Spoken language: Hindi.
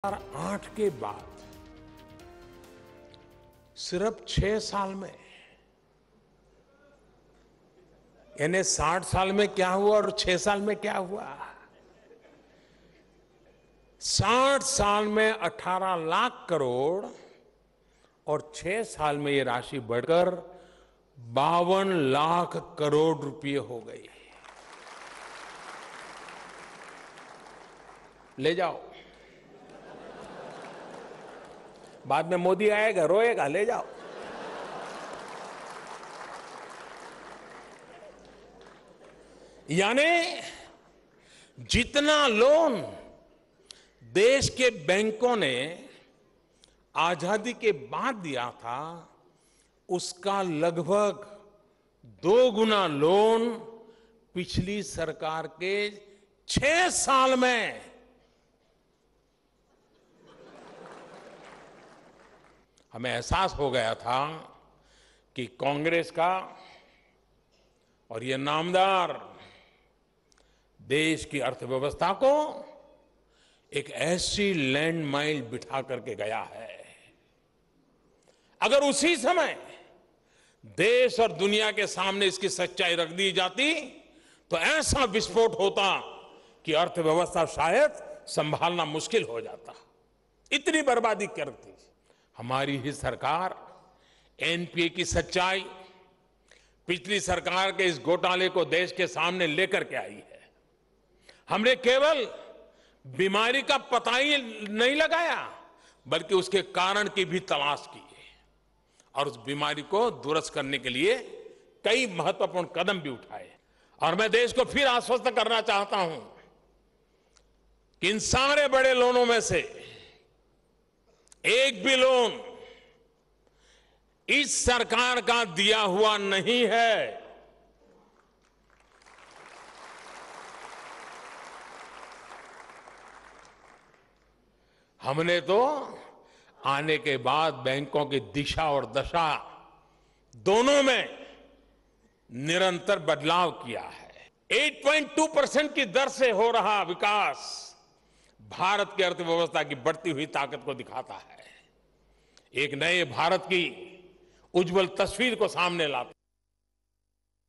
2008 के बाद सिर्फ 6 साल में, यानी 60 साल में क्या हुआ और 6 साल में क्या हुआ। 60 साल में 18 लाख करोड़ और 6 साल में ये राशि बढ़कर 52 लाख करोड़ रुपए हो गई। ले जाओ, बाद में मोदी आएगा रोएगा, ले जाओ। यानी जितना लोन देश के बैंकों ने आजादी के बाद दिया था, उसका लगभग 2 गुना लोन पिछली सरकार के 6 साल में। हमें एहसास हो गया था कि कांग्रेस का और ये नामदार देश की अर्थव्यवस्था को एक ऐसी लैंडमाइन बिठा करके गया है। अगर उसी समय देश और दुनिया के सामने इसकी सच्चाई रख दी जाती तो ऐसा विस्फोट होता कि अर्थव्यवस्था शायद संभालना मुश्किल हो जाता। इतनी बर्बादी करती। हमारी ही सरकार एनपीए की सच्चाई, पिछली सरकार के इस घोटाले को देश के सामने लेकर के आई है। हमने केवल बीमारी का पता ही नहीं लगाया, बल्कि उसके कारण की भी तलाश की और उस बीमारी को दुरुस्त करने के लिए कई महत्वपूर्ण कदम भी उठाए। और मैं देश को फिर आश्वस्त करना चाहता हूं कि इन सारे बड़े लोनों में से एक भी लोन इस सरकार का दिया हुआ नहीं है। हमने तो आने के बाद बैंकों की दिशा और दशा दोनों में निरंतर बदलाव किया है। 8.2% की दर से हो रहा विकास भारत की अर्थव्यवस्था की बढ़ती हुई ताकत को दिखाता है। एक नए भारत की उज्जवल तस्वीर को सामने लाता है।